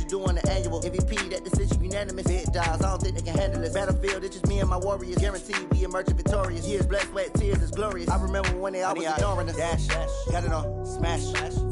do on the annual. MVP, that decision unanimous. Big dogs, I don't think they can handle this. Battlefield, it's just me and my warriors. Guaranteed we emerging victorious. Years, blood, sweat, tears, is glorious. I remember when they always ignoring us. Dash, got it on, smash,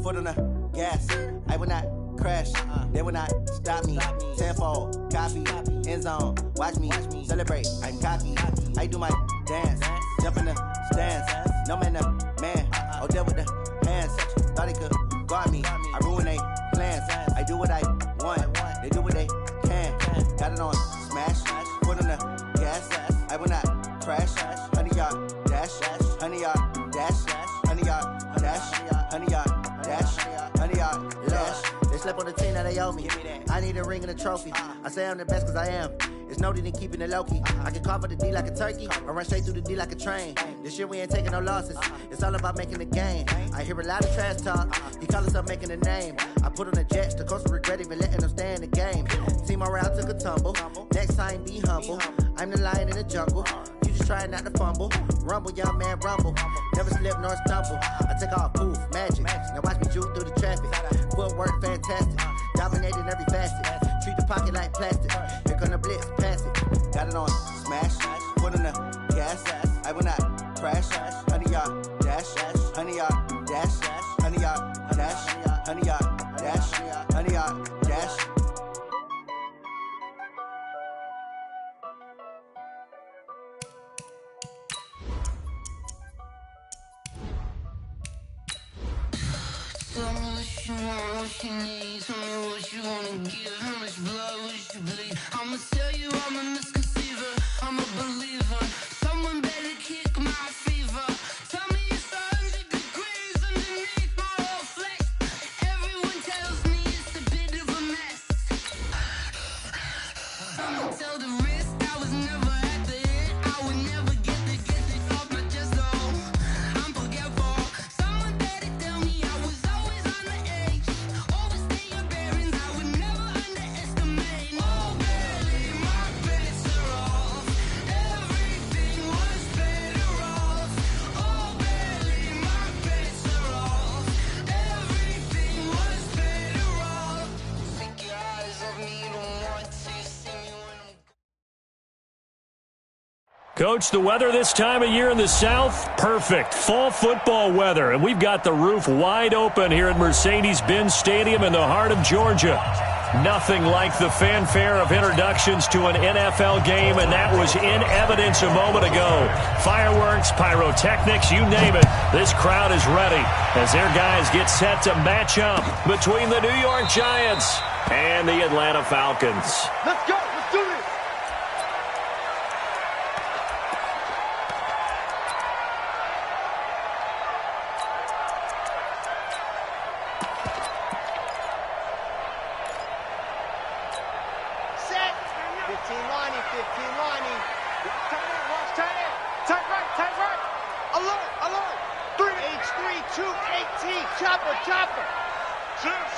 foot on the gas. I will not crash, they will not stop me. Tenfold, copy, end zone, watch me celebrate. I'm cocky, I do my dance, jump in the stands. No man, man, oh there with the hands. Thought he could guard me, I ruin they plans. I do what I want, they do what they can. Got it on, smash, foot on the gas. I will not crash, 100-yard dash, 100-yard dash, 100-yard dash, 100-yard dash, 100-yard dash. They slept on the team that they owe me. I need a ring and a trophy. I say I'm the best cause I am. It's noted in keeping it low-key. I can carve up the D like a turkey or run straight through the D like a train. This year we ain't taking no losses. It's all about making the game. I hear a lot of trash talk. He call himself making a name. I put on the Jets. The coach will regret even letting them stay in the game. Team morale took a tumble. Next time be humble. I'm the lion in the jungle. You just trying not to fumble. Rumble, young man, rumble. Never slip nor stumble. I take off, poof, magic. Now watch me juke through the traffic. Footwork fantastic. Dominating every facet. Treat the pocket like plastic. Here come the blitz, pass it. Got it on, smash. Foot on the gas. I will not crash. 100-yard dash. 100-yard dash. 100-yard dash. 100-yard dash. 100-yard dash. Tell me what you want, what you need. Tell me what you wanna give. How much blood would you bleed? I'ma tell you I'm a misconceiver. I'm a believer. Someone better kick my fever. Tell me it's 100 degrees underneath my whole flesh. Everyone tells me it's a bit of a mess. I'ma tell the risk I was never at the end. I would never get it off my chest. Oh, I'm forgetful. Someone better tell me I was always on the edge. Overstay your bearings, I would never underestimate. Oh, barely my bets are off. Everything was better off. Oh, barely my bets are off. Everything was better off. Take your eyes off me, don't want to see me when I'm. Coach, the weather this time of year in the South, perfect. Fall football weather, and we've got the roof wide open here at Mercedes-Benz Stadium in the heart of Georgia. Nothing like the fanfare of introductions to an NFL game, and that was in evidence a moment ago. Fireworks, pyrotechnics, you name it. This crowd is ready as their guys get set to match up between the New York Giants and the Atlanta Falcons. Let's go. Let's do this. Set. 15 lining, 15 lining. Tight end, watch tight end. Tight right, tight right. Alert, alert. 3. H3, 218. Chopper, chopper.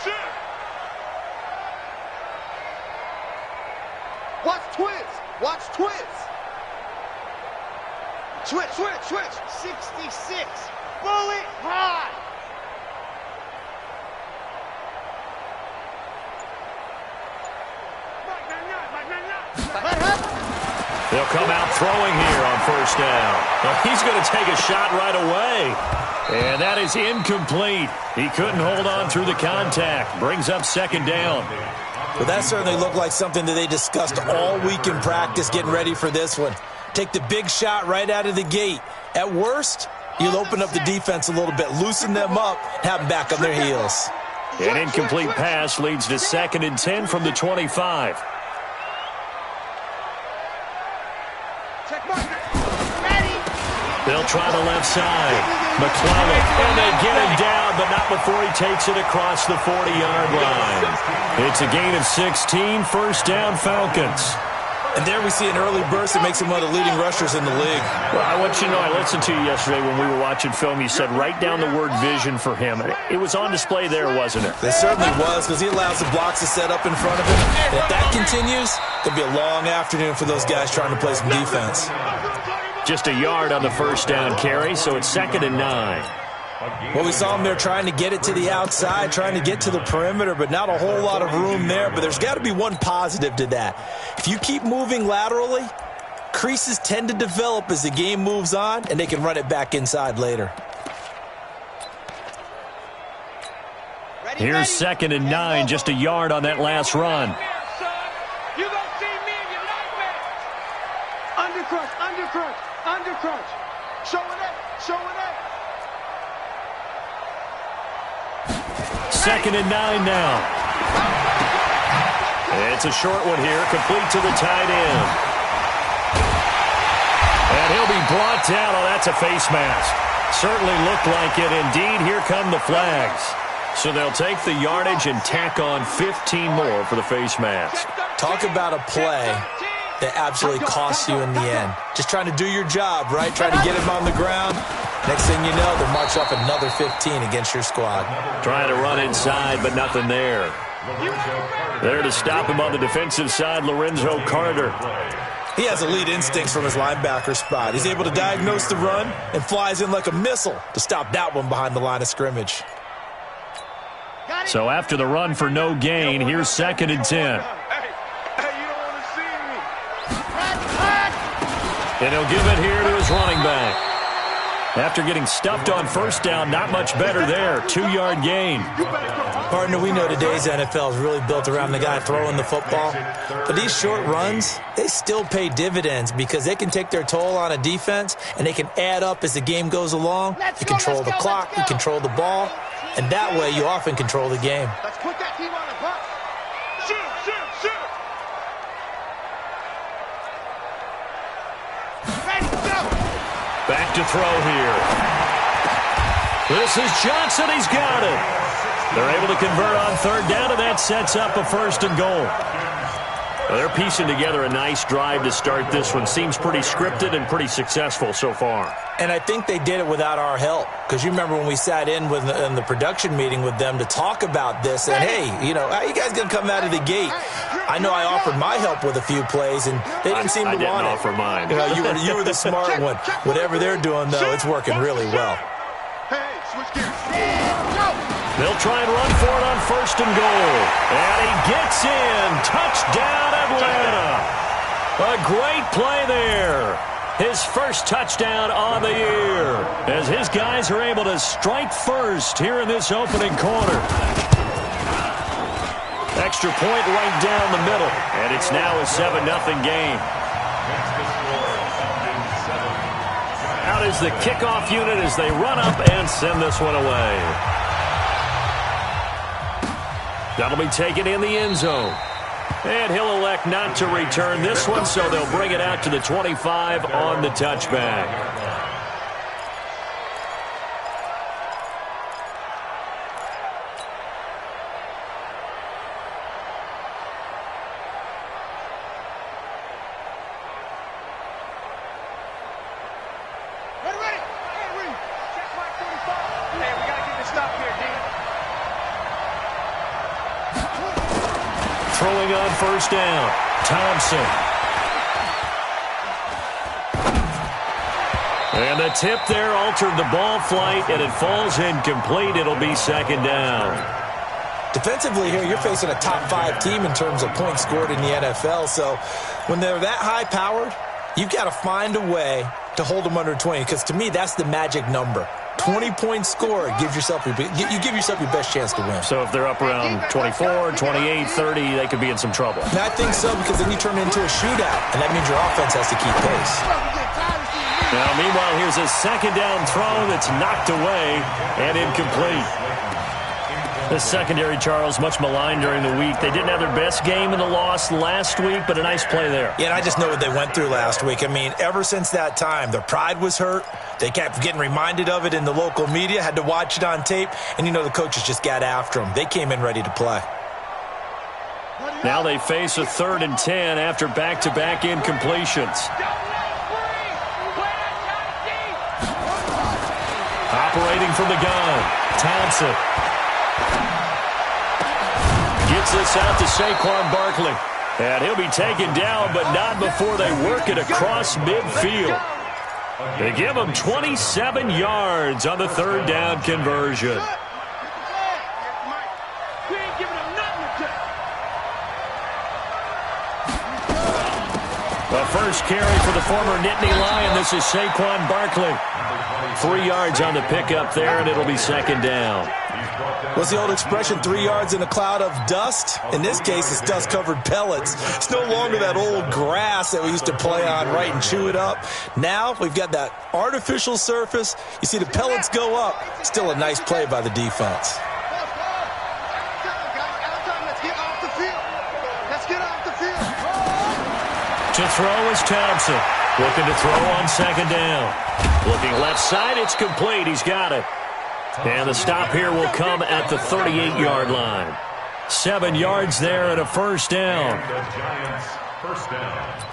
Shit. Watch twist. Watch twist. Switch. 66. Bullet high. They'll come out throwing here on first down. Well, he's going to take a shot right away. And that is incomplete. He couldn't hold on through the contact. Brings up second down. Well, that certainly looked like something that they discussed all week in practice getting ready for this one. Take the big shot right out of the gate. At worst, you'll open up the defense a little bit, loosen them up, have them back on their heels. An incomplete pass leads to 2nd and 10 from the 25. They'll try the left side. McClellan, and they get him down, but not before he takes it across the 40-yard line. It's a gain of 16, first down Falcons. And there we see an early burst that makes him one of the leading rushers in the league. Well, I want you to know, I listened to you yesterday when we were watching film. You said write down the word vision for him. It was on display there, wasn't it? It certainly was, because he allows the blocks to set up in front of him. And if that continues, it'll be a long afternoon for those guys trying to play some defense. Just a yard on the first down carry, so it's 2nd and 9. Well, we saw him there trying to get it to the outside, trying to get to the perimeter, but not a whole lot of room there. But there's got to be one positive to that. If you keep moving laterally, creases tend to develop as the game moves on, and they can run it back inside later. Here's 2nd and 9, just a yard on that last run. You gonna see me in your nightmare. Undercrunch, undercrunch, undercrunch. Show it up, show it up. 2nd and 9 now. It's a short one here, complete to the tight end. And he'll be brought down. Oh, that's a face mask. Certainly looked like it. Indeed, here come the flags. So they'll take the yardage and tack on 15 more for the face mask. Talk about a play that absolutely costs you in the end. Just trying to do your job, right? Trying to get him on the ground. Next thing you know, they'll march off another 15 against your squad. Trying to run inside, but nothing there. There to stop him on the defensive side, Lorenzo Carter. He has elite instincts from his linebacker spot. He's able to diagnose the run and flies in like a missile to stop that one behind the line of scrimmage. So after the run for no gain, here's 2nd and 10. Hey, you don't want to see me. And he'll give it here to his running back. After getting stuffed on first down, not much better there. 2-yard gain. Partner, we know today's NFL is really built around the guy throwing the football. But these short runs, they still pay dividends because they can take their toll on a defense and they can add up as the game goes along. You control the clock, you control the ball, and that way you often control the game. Let's put that team on the bus. Shoot, shoot, shoot. Ready, go. Back to throw here. This is Johnson. He's got it. They're able to convert on 3rd down, and that sets up a 1st and goal. Well, they're piecing together a nice drive to start this one. Seems pretty scripted and pretty successful so far. And I think they did it without our help. Because you remember when we sat in the production meeting with them to talk about this. And, hey, you know, how you guys going to come out of the gate? I know I offered my help with a few plays, and they didn't seem to want it. I didn't offer mine. You know, you were the smart one. Whatever they're doing, though, it's working really well. Hey, switch gears. Go. They'll try and run for it on 1st and goal. And he gets in. Touchdown, Atlanta. A great play there. His first touchdown on the year as his guys are able to strike first here in this opening quarter. Extra point right down the middle, and it's now a 7-0 game. Out is the kickoff unit as they run up and send this one away. That'll be taken in the end zone. And he'll elect not to return this one, so they'll bring it out to the 25 on the touchback. Ready. Hey, Reed. Check my 45. Hey, we got to get this stop here, D. Throwing on 1st down, Thompson. And the tip there altered the ball flight, and it falls incomplete. It'll be 2nd down. Defensively here, you're facing a top-5 team in terms of points scored in the NFL. So when they're that high-powered, you've got to find a way to hold them under 20, because to me, that's the magic number. 20-point score gives yourself you give yourself your best chance to win. So if they're up around 24, 28, 30, they could be in some trouble. And I think so, because then you turn it into a shootout, and that means your offense has to keep pace. Now, meanwhile, here's a 2nd down throw that's knocked away and incomplete. The secondary, Charles, much maligned during the week. They didn't have their best game in the loss last week, but a nice play there. Yeah, and I just know what they went through last week. I mean, ever since that time, their pride was hurt. They kept getting reminded of it in the local media, had to watch it on tape, and, you know, the coaches just got after them. They came in ready to play. Now they face a 3rd and 10 after back-to-back incompletions. Operating from the gun, Thompson. Gets this out to Saquon Barkley. And he'll be taken down, but not before they work it across midfield. They give him 27 yards on the third down conversion. The first carry for the former Nittany Lion. This is Saquon Barkley. 3 yards on the pickup there, and it'll be second down. What's the old expression, 3 yards in a cloud of dust? In this case, it's dust-covered pellets. It's no longer that old grass that we used to play on, right, and chew it up. Now we've got that artificial surface. You see the pellets go up. Still a nice play by the defense. To throw is Thompson. Looking to throw on second down. Looking left side, it's complete. He's got it. And the stop here will come at the 38-yard line. 7 yards there and a first down. First down.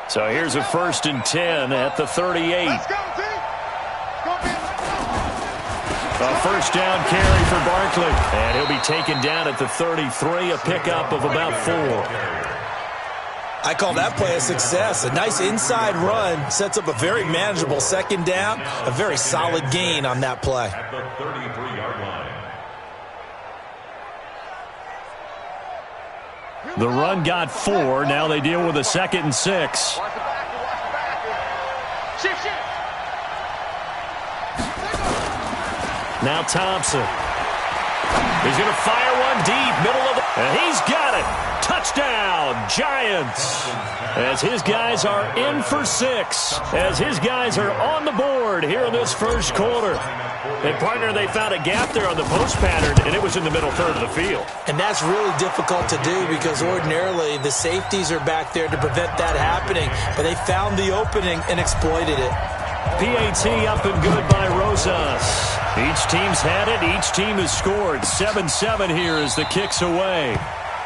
So here's a 1st and 10 at the 38. A first down carry for Barkley. And he'll be taken down at the 33, a pickup of about 4. I call that play a success. A nice inside run sets up a very manageable second down. A very solid gain on that play. At the 33-yard line. The run got 4. Now they deal with a 2nd and 6. Now Thompson. He's going to fire one deep, middle of the... And he's got it. Touchdown, Giants. As his guys are in for 6. As his guys are on the board here in this first quarter. And, partner, they found a gap there on the post pattern, and it was in the middle third of the field. And that's really difficult to do because ordinarily the safeties are back there to prevent that happening. But they found the opening and exploited it. PAT up and good by Rosas. Each team's had it. Each team has scored. 7-7 here as the kick's away.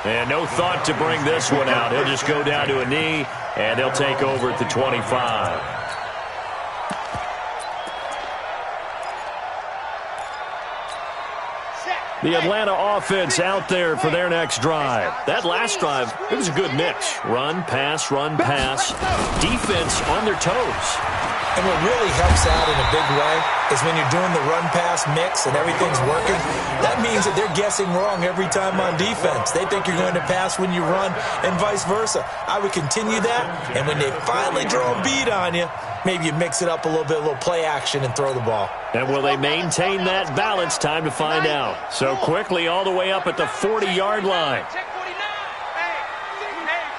And no thought to bring this one out. He'll just go down to a knee, and they'll take over at the 25. The Atlanta offense out there for their next drive. That last drive, it was a good mix. Run, pass, defense on their toes. And what really helps out in a big way is when you're doing the run-pass mix and everything's working, that means that they're guessing wrong every time on defense. They think you're going to pass when you run and vice versa. I would continue that, and when they finally draw a bead on you, maybe you mix it up a little bit, a little play action, and throw the ball. And will they maintain that balance? Time to find out. So quickly all the way up at the 40-yard line. Check 49. Hey,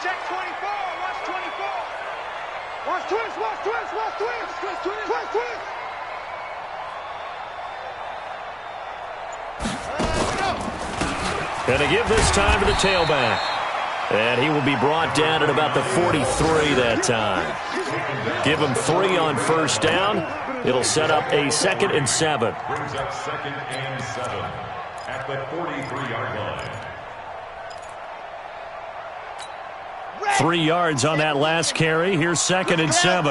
check 24. Watch 24. Watch twist. And to give this time to the tailback. And he will be brought down at about the 43 that time. Give him 3 on first down. It'll set up a 2nd and 7. Brings up 2nd and 7 at the 43-yard line. 3 yards on that last carry. Here's 2nd and 7. We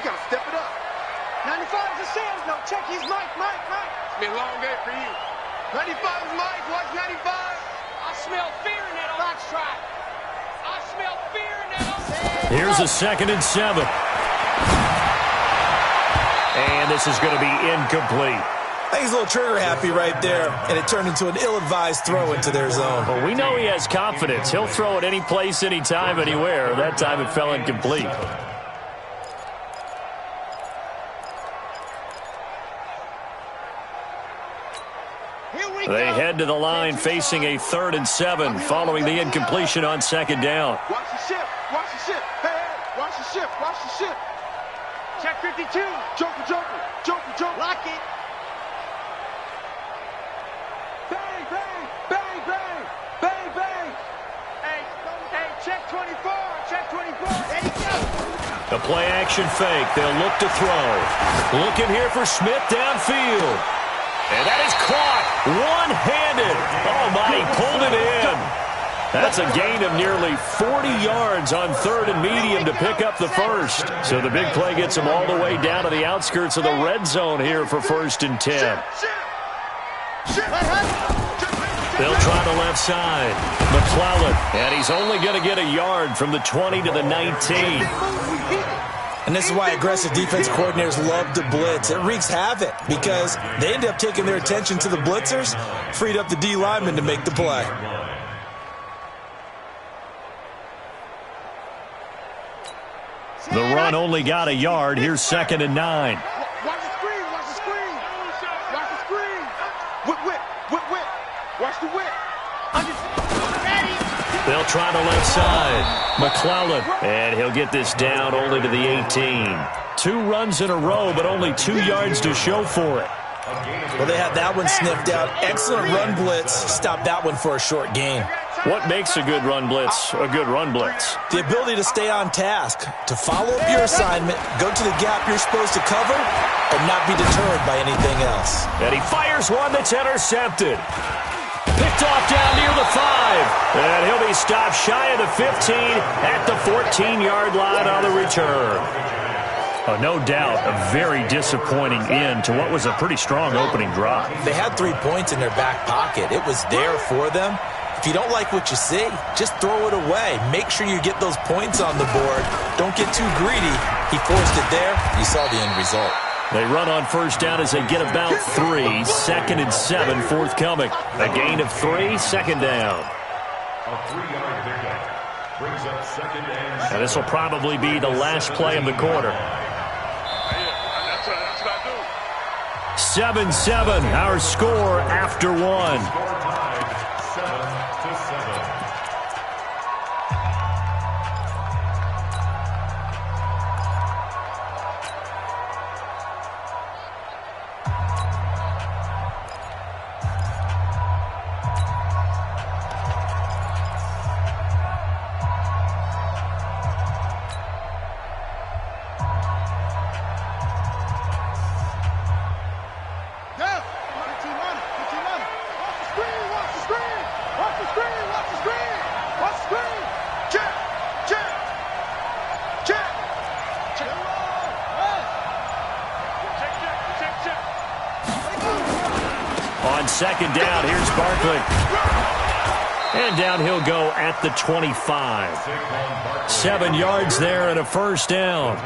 got to step it up. 95 is a Sam's. No, check his Mike. It's been a long day for you. 95 is Mike. Watch 95. I smell fear in that foxtrot. I smell fear in that. Here's a 2nd and 7. And this is going to be incomplete. I think he's a little trigger happy right there, and it turned into an ill-advised throw into their zone. Well, we know he has confidence. He'll throw it any place, anytime, anywhere. That time it fell incomplete. They head to the line facing a 3rd and 7 following the incompletion on 2nd down. Watch the ship. Hey, watch the ship. Check 52. Joker. Lock it. Bang. Hey, check 24. There you go. A play action fake. They'll look to throw. Looking here for Smith downfield. And that is caught one-handed. Oh, my, he pulled it in. That's a gain of nearly 40 yards on 3rd and medium to pick up the first. So the big play gets them all the way down to the outskirts of the red zone here for 1st and 10. They'll try the left side. McClellan, and he's only going to get a yard from the 20 to the 19. And this is why aggressive defense coordinators love to blitz. It wreaks havoc because they end up taking their attention to the blitzers, freed up the D lineman to make the play. The run only got a yard. Here's 2nd and 9. Watch the screen, watch the screen. Watch the screen. Whip. Watch the whip. They'll try the left side. McClellan, and he'll get this down only to the 18. 2 runs in a row, but only 2 yards to show for it. Well, they had that one sniffed out. Excellent run blitz. Stopped that one for a short gain. What makes a good run blitz a good run blitz? The ability to stay on task, to follow up your assignment, go to the gap you're supposed to cover, and not be deterred by anything else. And he fires one that's intercepted. Picked off down near the 5. And he'll be stopped shy of the 15 at the 14-yard line on the return. Oh, no doubt a very disappointing end to what was a pretty strong opening drive. They had 3 points in their back pocket. It was there for them. If you don't like what you see, just throw it away. Make sure you get those points on the board. Don't get too greedy. He forced it there. You saw the end result. They run on 1st down as they get about 3. 2nd and 7 forthcoming. A gain of 3, 2nd down. A 3-yard pickup brings up 2nd and 7. And this will probably be the last play of the quarter. That's what I do. 7-7, our score after 1. Score tied 7-7. On 2nd down, here's Barkley. And down he'll go at the 25. 7 yards there and a 1st down.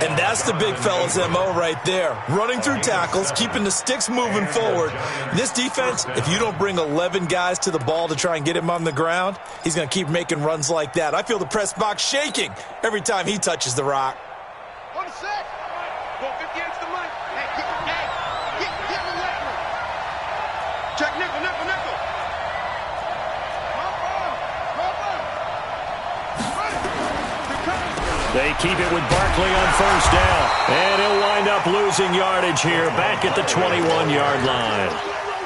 And that's the big fella's MO right there. Running through tackles, keeping the sticks moving forward. This defense, if you don't bring 11 guys to the ball to try and get him on the ground, he's going to keep making runs like that. I feel the press box shaking every time he touches the rock. On the set. Go 50 extra money. Get the left one. Check nickel. They keep it with Barkley on 1st down. And he'll wind up losing yardage here back at the 21-yard line.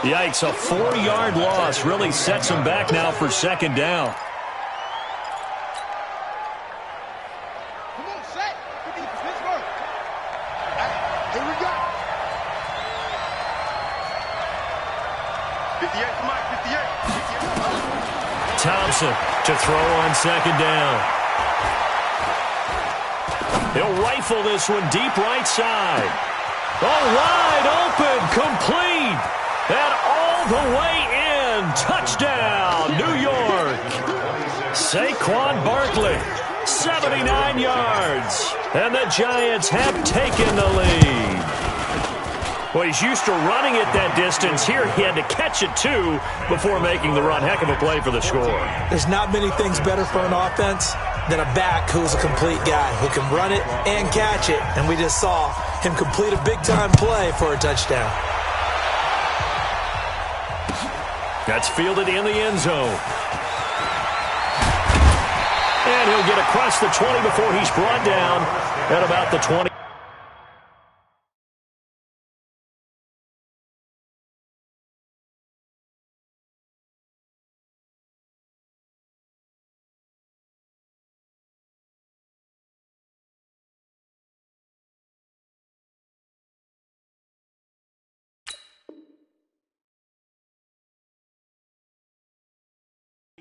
Yikes, a 4-yard loss really sets him back now for 2nd down. Come on, set. Pittsburgh. Here we go. 58 to Mike, 58. Thompson to throw on 2nd down. He'll rifle this one deep right side. Oh, wide open, complete, and all the way in. Touchdown, New York. Saquon Barkley, 79 yards. And the Giants have taken the lead. Well, he's used to running it that distance. Here he had to catch it, too, before making the run. Heck of a play for the score. There's not many things better for an offense than a back who's a complete guy who can run it and catch it. And we just saw him complete a big-time play for a touchdown. That's fielded in the end zone. And he'll get across the 20 before he's brought down at about the 20.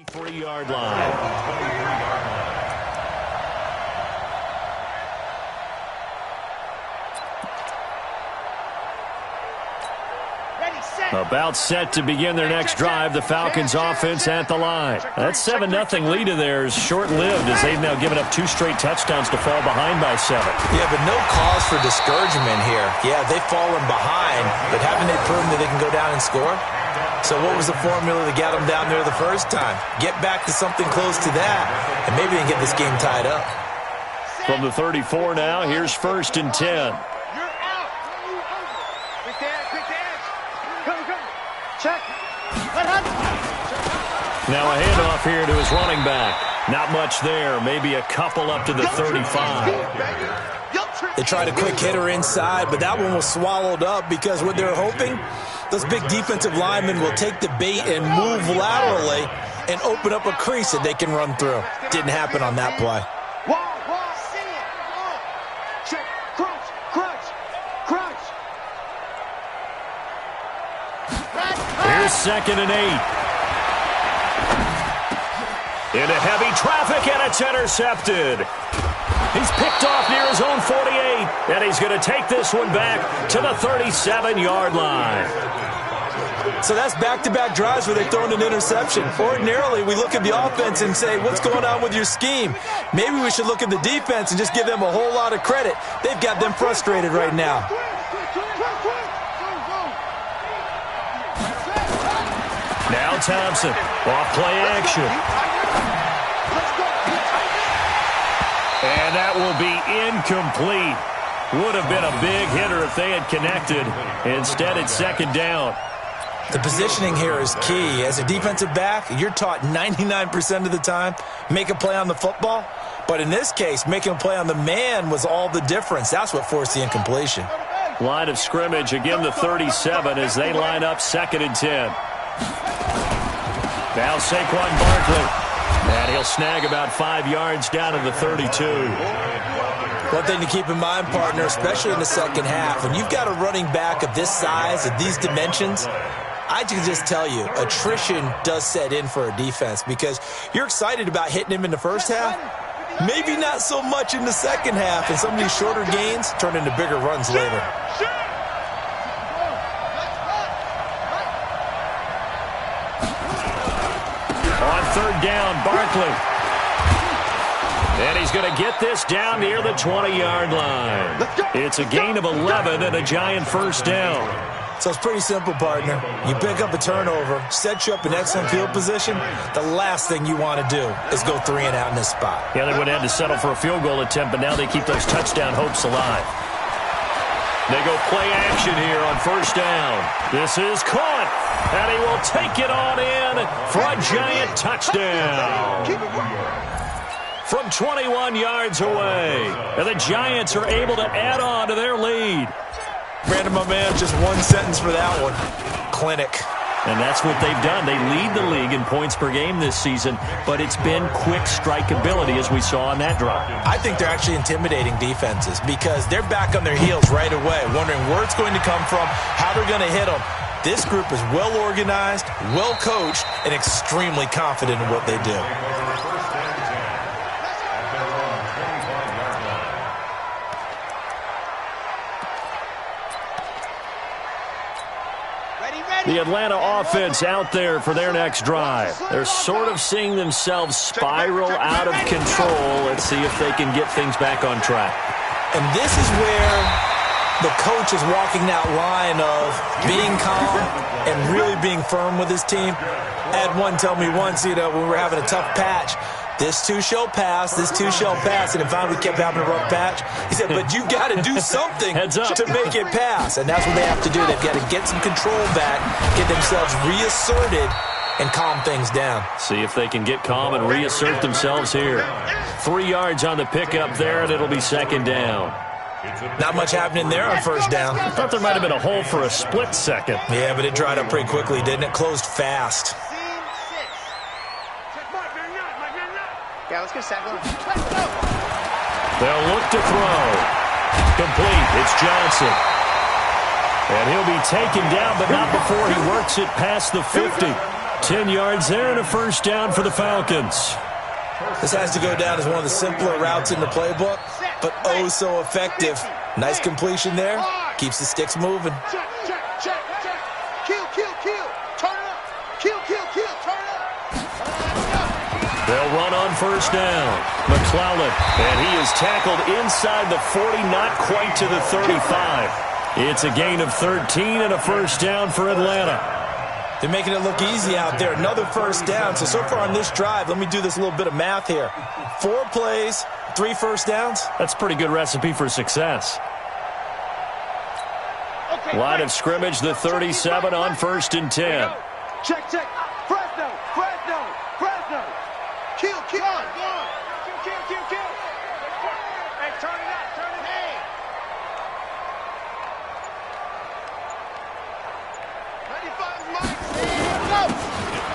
3-yard line. About set to begin their next drive. The Falcons offense at the line. That 7-0 lead of theirs short-lived as they've now given up 2 straight touchdowns to fall behind by 7. Yeah, but no cause for discouragement here. Yeah, they've fallen behind, but haven't they proven that they can go down and score? So what was the formula that got them down there the first time? Get back to something close to that, and maybe they can get this game tied up. From the 34 now, here's 1st and 10. Check. Now a handoff here to his running back. Not much there. Maybe a couple up to the 35. They tried a quick hitter inside, but that one was swallowed up because what they're hoping, those big defensive linemen will take the bait and move laterally and open up a crease that they can run through. Didn't happen on that play. Check. Crunch. Here's 2nd and 8. Into heavy traffic, and it's intercepted. He's picked off near his own 48, and he's going to take this one back to the 37-yard line. So that's back-to-back drives where they've thrown an interception. Ordinarily, we look at the offense and say, what's going on with your scheme? Maybe we should look at the defense and just give them a whole lot of credit. They've got them frustrated right now. Now Thompson, off play action. And that will be incomplete. Would have been a big hitter if they had connected. Instead, it's 2nd down. The positioning here is key. As a defensive back, you're taught 99% of the time, make a play on the football. But in this case, making a play on the man was all the difference. That's what forced the incompletion. Line of scrimmage, again the 37 as they line up 2nd and 10. Now Saquon Barkley. And he'll snag about 5 yards down to the 32. One thing to keep in mind, partner, especially in the second half, when you've got a running back of this size, of these dimensions, I can just tell you, attrition does set in for a defense because you're excited about hitting him in the first half, maybe not so much in the second half, and some of these shorter gains turn into bigger runs later. On 3rd down, Barkley. And he's going to get this down near the 20-yard line. It's a gain of 11 and a giant 1st down. So it's pretty simple, partner. You pick up a turnover, set you up in excellent field position. The last thing you want to do is go 3 and out in this spot. Yeah, they would have had to settle for a field goal attempt, but now they keep those touchdown hopes alive. They go play action here on 1st down. This is caught, and he will take it on in for a giant touchdown. From 21 yards away, and the Giants are able to add on to their lead. Brandon, my man, just one sentence for that one. Clinic. And that's what they've done. They lead the league in points per game this season, but it's been quick strike ability as we saw on that drive. I think they're actually intimidating defenses because they're back on their heels right away, wondering where it's going to come from, how they're going to hit them. This group is well organized, well coached, and extremely confident in what they do. The Atlanta offense out there for their next drive. They're sort of seeing themselves spiral out of control. Let's see if they can get things back on track. And this is where the coach is walking that line of being calm and really being firm with his team. I had one tell me once, when we were having a tough patch, this too shall pass, this too shall pass. And finally we kept having a rough patch. He said, but you got to do something to make it pass. And that's what they have to do. They've got to get some control back, get themselves reasserted, and calm things down. See if they can get calm and reassert themselves here. 3 yards on the pickup there, and it'll be 2nd down. Not much happening there on 1st down. I thought there might have been a hole for a split second. Yeah, but it dried up pretty quickly, didn't it? Closed fast. Yeah, let's go, Saquon. They'll look to throw. Complete. It's Johnson. And he'll be taken down, but not before he works it past the 50. 10 yards there and a first down for the Falcons. This has to go down as one of the simpler routes in the playbook, but oh so effective. Nice completion there. Keeps the sticks moving. Check, check, check, check. Kill, kill, kill. Turn it up. Kill, kill, kill. Turn it up. They'll run on first down. McClellan, and he is tackled inside the 40, not quite to the 35. It's a gain of 13 and a first down for Atlanta. They're making it look easy out there. Another first down. So far on this drive, let me do this little bit of math here. 4 plays, 3 first downs. That's a pretty good recipe for success. Okay, Line of scrimmage, the 37 on 1st and 10. check, check. Fresno, Fresno, Fresno. Kill, kill. Go on. Kill, kill, kill, kill. Hey, turn it up, turn it up.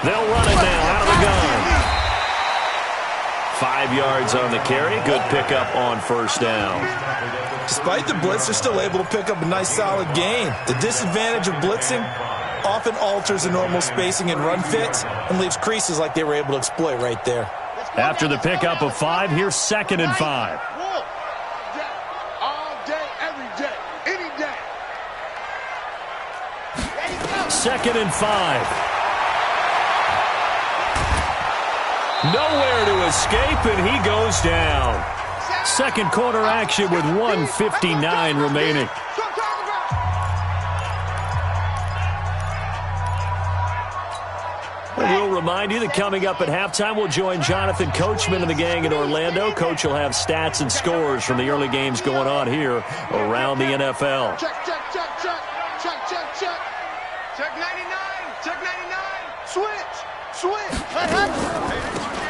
They'll run it now out of the gun. 5 yards on the carry. Good pickup on first down. Despite the blitz, they're still able to pick up a nice solid gain. The disadvantage of blitzing often alters the normal spacing and run fits and leaves creases like they were able to exploit right there. After the pickup of 5, here's 2nd and 5. All day, every day, any day. 2nd and 5. Nowhere to escape, and he goes down. Second quarter action with 1:59 remaining. We'll remind you that coming up at halftime, we'll join Jonathan Coachman and the gang in Orlando. Coach will have stats and scores from the early games going on here around the NFL. Check, check, check, check. Check, check, check. Check 99. Check 99. Switch. Switch.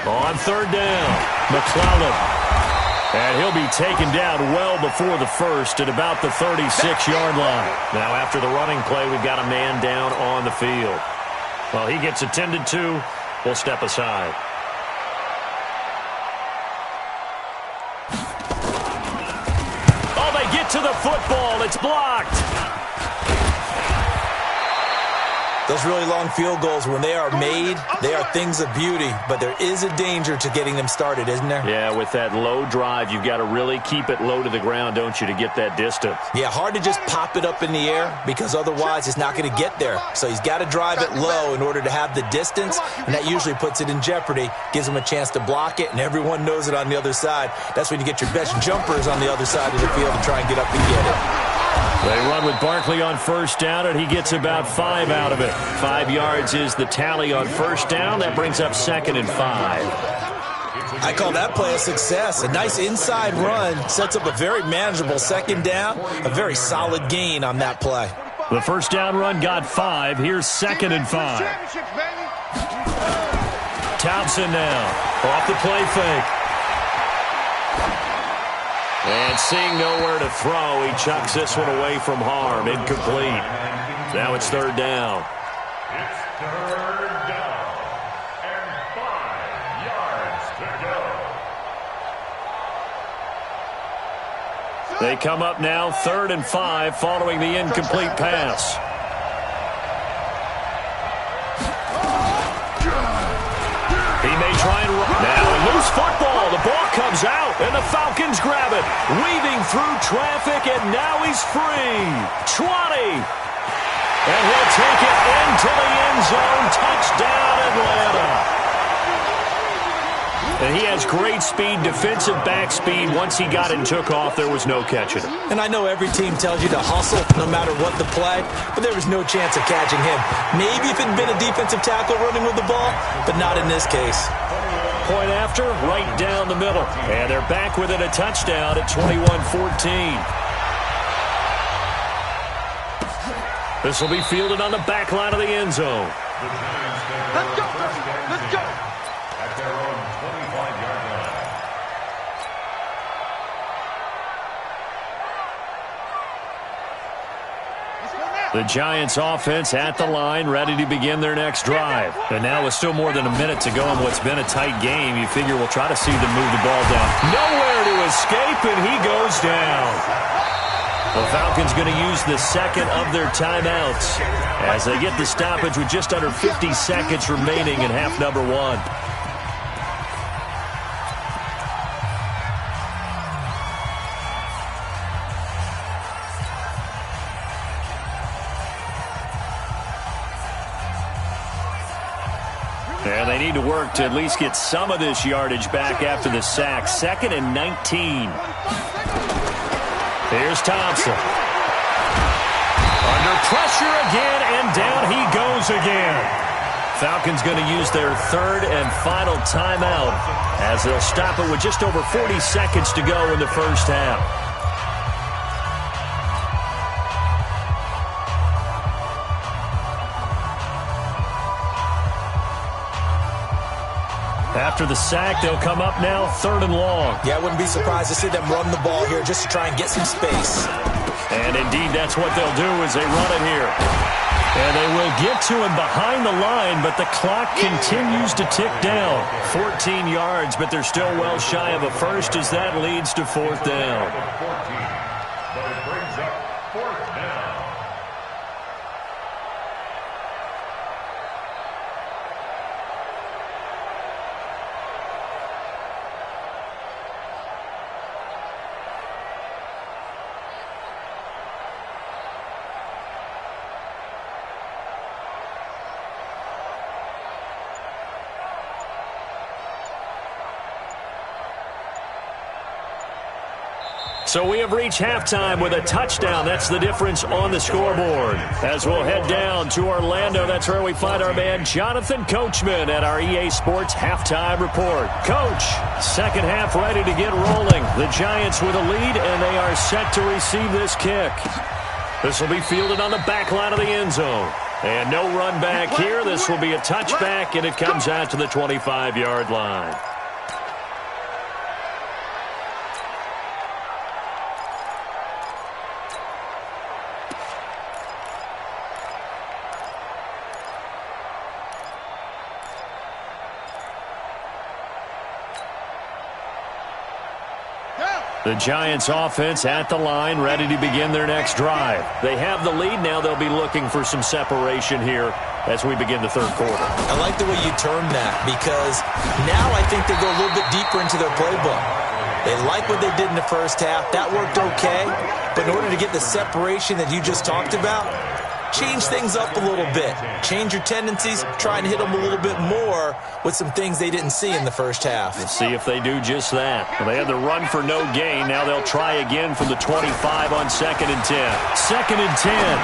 On 3rd down, McClellan. And he'll be taken down well before the first at about the 36-yard line. Now after the running play, we've got a man down on the field. Well, he gets attended to. We'll step aside. Oh, they get to the football. It's blocked. Those really long field goals, when they are made, they are things of beauty, but there is a danger to getting them started, isn't there? Yeah, with that low drive, you've got to really keep it low to the ground, don't you, to get that distance. Yeah, hard to just pop it up in the air because otherwise it's not going to get there. So he's got to drive it low in order to have the distance, and that usually puts it in jeopardy, gives him a chance to block it, and everyone knows it on the other side. That's when you get your best jumpers on the other side of the field and try and get up and get it. They run with Barkley on first down, and he gets about 5 out of it. 5 yards is the tally on first down. That brings up 2nd and 5. I call that play a success. A nice inside run sets up a very manageable 2nd down. A very solid gain on that play. The first down run got 5. Here's 2nd and 5. Thompson now off the play fake. And seeing nowhere to throw, he chucks this one away from harm. Incomplete. Now it's 3rd down. It's 3rd down and 5 yards to go. They come up now 3rd and 5 following the incomplete pass. He may try and run. Now a loose football. The ball comes out, and the Falcons grab it. Weaving through traffic, and now he's free. 20. And he'll take it into the end zone. Touchdown, Atlanta. And he has great speed, defensive back speed. Once he got and took off, there was no catching him. And I know every team tells you to hustle no matter what the play, but there was no chance of catching him. Maybe if it had been a defensive tackle running with the ball, but not in this case. Point after, right down the middle. And they're back within a touchdown at 21-14. This will be fielded on the back line of the end zone. Let's go. Let's go. At their own 25-yard line. The Giants offense at the line, ready to begin their next drive. And now with still more than a minute to go in what's been a tight game, you figure we'll try to see them move the ball down. Nowhere to escape, and he goes down. The Falcons going to use the second of their timeouts as they get the stoppage with just under 50 seconds remaining in half number one. And they need to work to at least get some of this yardage back after the sack. 2nd and 19. Here's Thompson. Under pressure again, and down he goes again. Falcons going to use their third and final timeout as they'll stop it with just over 40 seconds to go in the first half. After the sack, they'll come up now 3rd and long. Yeah, I wouldn't be surprised to see them run the ball here just to try and get some space. And indeed, that's what they'll do as they run it here. And they will get to him behind the line, but the clock continues to tick down. 14 yards, but they're still well shy of a first as that leads to 4th down. But it brings up 4th down. So we have reached halftime with a touchdown. That's the difference on the scoreboard. As we'll head down to Orlando, that's where we find our man Jonathan Coachman at our EA Sports Halftime Report. Coach, second half ready to get rolling. The Giants with a lead, and they are set to receive this kick. This will be fielded on the back line of the end zone. And no run back here. This will be a touchback, and it comes out to the 25-yard line. The Giants offense at the line, ready to begin their next drive. They have the lead. Now they'll be looking for some separation here as we begin the third quarter. I like the way you term that because now I think they go a little bit deeper into their playbook. They like what they did in the first half. That worked okay. But in order to get the separation that you just talked about, change things up a little bit. Change your tendencies. Try and hit them a little bit more with some things they didn't see in the first half. Let's see if they do just that. Well, they had the run for no gain. Now they'll try again from the 25 on 2nd and 10. 2nd and 10.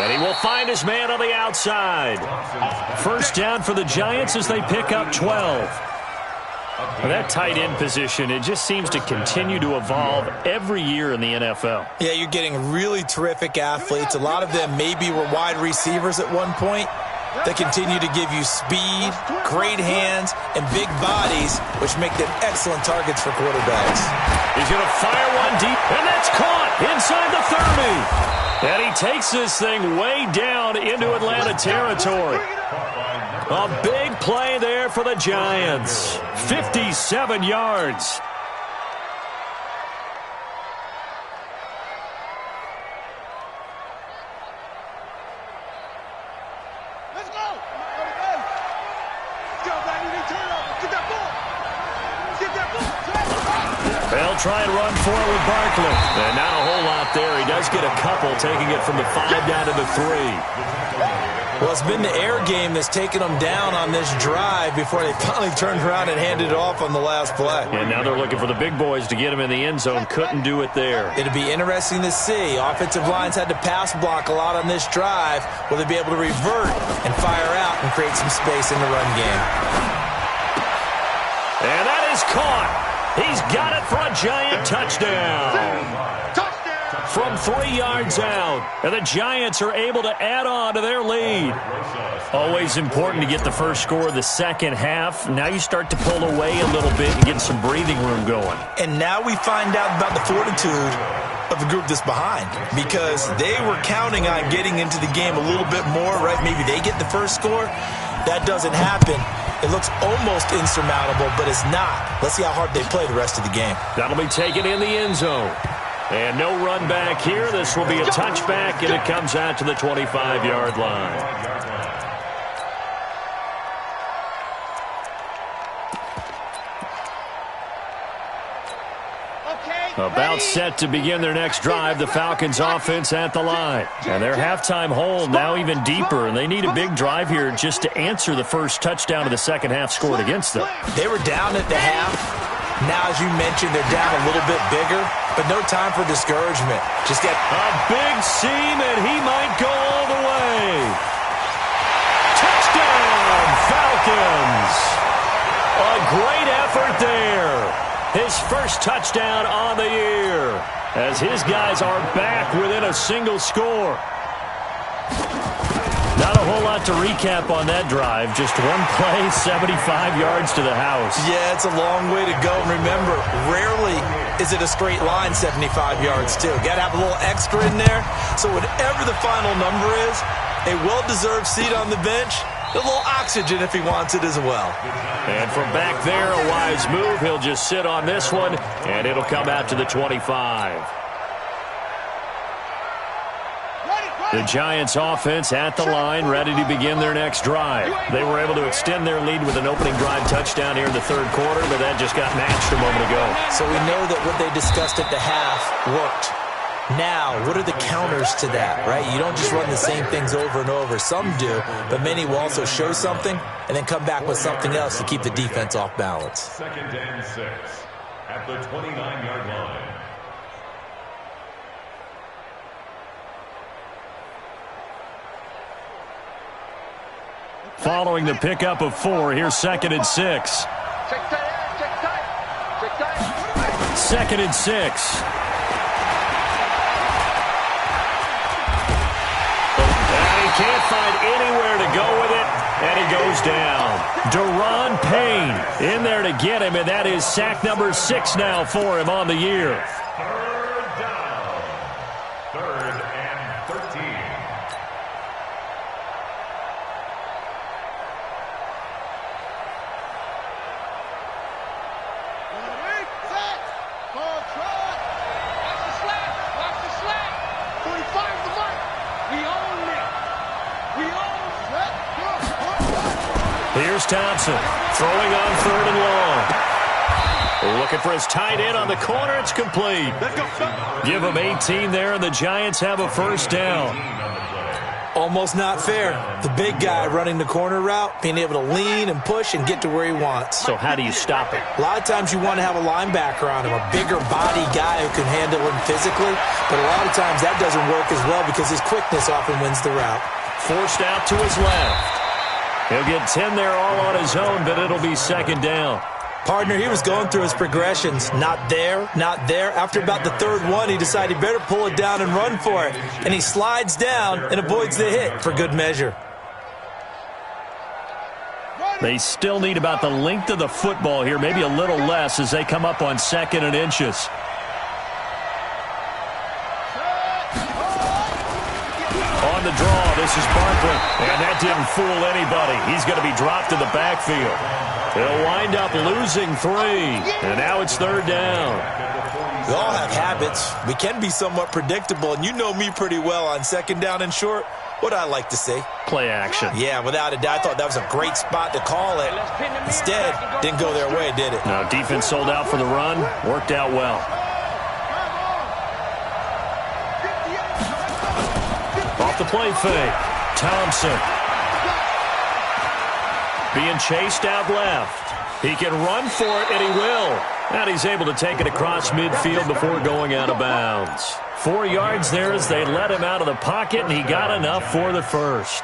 And he will find his man on the outside. First down for the Giants as they pick up 12. Well, that tight end position, it just seems to continue to evolve every year in the NFL. Yeah, you're getting really terrific athletes. A lot of them maybe were wide receivers at one point. They continue to give you speed, great hands, and big bodies, which make them excellent targets for quarterbacks. He's going to fire one deep, and that's caught inside the 30. And he takes this thing way down into Atlanta territory. A big play there for the Giants. 57 yards. Let's go! Let's go, baby. Turn over. Get that ball. Get that ball. They'll try and run for it with Barkley. And not a whole lot there. He does get a couple, taking it from the 5 down to the 3. Well, it's been the air game that's taken them down on this drive before they finally turned around and handed it off on the last play. And now they're looking for the big boys to get him in the end zone. Couldn't do it there. It'll be interesting to see. Offensive lines had to pass block a lot on this drive. Will they be able to revert and fire out and create some space in the run game? And that is caught. He's got it for a Giant touchdown. From 3 yards out. And the Giants are able to add on to their lead. Always important to get the first score of the second half. Now you start to pull away a little bit and get some breathing room going. And now we find out about the fortitude of the group that's behind, because they were counting on getting into the game a little bit more, right? Maybe they get the first score. That doesn't happen. It looks almost insurmountable, but it's not. Let's see how hard they play the rest of the game. That'll be taken in the end zone. And no run back here. This will be a touchback, and it comes out to the 25-yard line. About set to begin their next drive, the Falcons offense at the line. And their halftime hole now even deeper, and they need a big drive here just to answer the first touchdown of the second half scored against them. They were down at the half. Now, as you mentioned, they're down a little bit bigger, but no time for discouragement. Just get a big seam, and he might go all the way. Touchdown, Falcons! A great effort there. His first touchdown on the year, as his guys are back within a single score. Not a whole lot to recap on that drive. Just one play, 75 yards to the house. Yeah, it's a long way to go. And remember, rarely is it a straight line 75 yards, too. Got to have a little extra in there. So whatever the final number is, a well-deserved seat on the bench, a little oxygen if he wants it as well. And from back there, a wise move. He'll just sit on this one, and it'll come out to the 25. The Giants offense at the line, ready to begin their next drive. They were able to extend their lead with an opening drive touchdown here in the third quarter, but that just got matched a moment ago. So we know that what they discussed at the half worked. Now, what are the counters to that, right? You don't just run the same things over and over. Some do, but many will also show something and then come back with something else to keep the defense off balance. 2nd and 6 at the 29-yard line. Following the pickup of 4, here's 2nd and 6. Check tight, check tight, check tight. 2nd and 6. Can't find anywhere to go with it, and he goes down. Deron Payne in there to get him, and that is sack number 6 now for him on the year. 3rd down. 3rd and 13. Set. Ball trot. Watch the slack. Watch the slack. 45 the mark. We own it. We own it. Here's Thompson throwing on 3rd and long. Looking for his tight end on the corner. It's complete. Give him 18 there, and the Giants have a first down. Almost not fair. The big guy running the corner route, being able to lean and push and get to where he wants. So how do you stop it? A lot of times you want to have a linebacker on him, a bigger body guy who can handle him physically, but a lot of times that doesn't work as well because his quickness often wins the route. Forced out to his left. He'll get 10 there all on his own, but it'll be 2nd down. Partner, he was going through his progressions. Not there, not there. After about the 3rd one, he decided he better pull it down and run for it. And he slides down and avoids the hit for good measure. They still need about the length of the football here, maybe a little less as they come up on 2nd and inches. On the draw, this is Barkley, and that didn't fool anybody. He's going to be dropped in the backfield. He'll wind up losing 3, and now it's 3rd down. We all have habits. We can be somewhat predictable, and you know me pretty well on 2nd down and short. What I like to say? Play action. Yeah, without a doubt, I thought that was a great spot to call it. Instead, didn't go their way, did it? No, defense sold out for the run. Worked out well. Off the play fake. Thompson. Being chased out left. He can run for it, and he will. And he's able to take it across midfield before going out of bounds. 4 yards there as they let him out of the pocket, and he got enough for the first.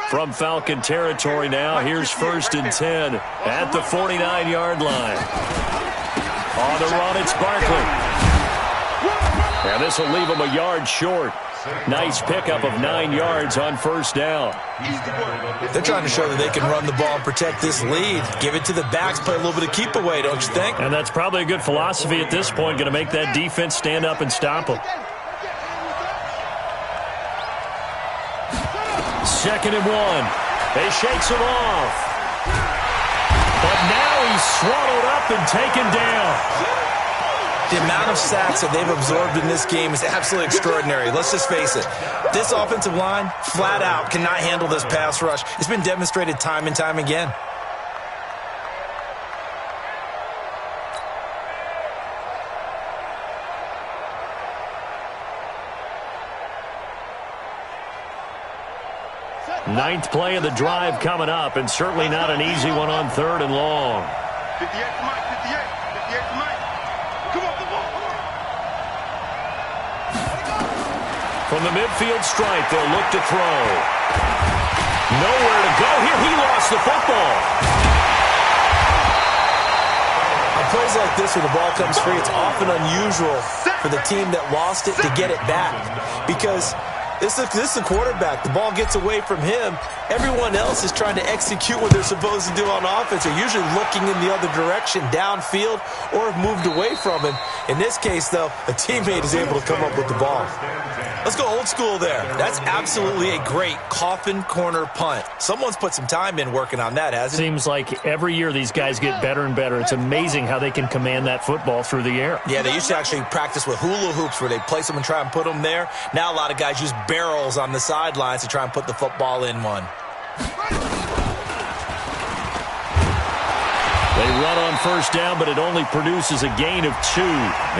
From Falcon territory now, here's 1st and 10 at the 49-yard line. On the run, it's Barkley. And this will leave him a yard short. Nice pickup of 9 yards on 1st down. They're trying to show that they can run the ball and protect this lead. Give it to the backs, play a little bit of keep away, don't you think? And that's probably a good philosophy at this point, going to make that defense stand up and stop them. 2nd and 1. He shakes him off. But now he's swallowed up and taken down. The amount of sacks that they've absorbed in this game is absolutely extraordinary. Let's just face it. This offensive line, flat out, cannot handle this pass rush. It's been demonstrated time and time again. Ninth play of the drive coming up, and certainly not an easy one on 3rd and long. 58 to Mike, 58 to Mike. Come on, come on. From the midfield stripe, they'll look to throw. Nowhere to go here. He lost the football. On plays like this where the ball comes free, it's often unusual for the team that lost it to get it back, because this is the quarterback. The ball gets away from him. Everyone else is trying to execute what they're supposed to do on offense. They're usually looking in the other direction, downfield, or have moved away from him. In this case, though, a teammate is able to come up with the ball. Let's go old school there. That's absolutely a great coffin corner punt. Someone's put some time in working on that, hasn't it? Seems like every year these guys get better and better. It's amazing how they can command that football through the air. Yeah, they used to actually practice with hula hoops where they place them and try and put them there. Now a lot of guys use barrels on the sidelines to try and put the football in one. They run on 1st down, but it only produces a gain of 2.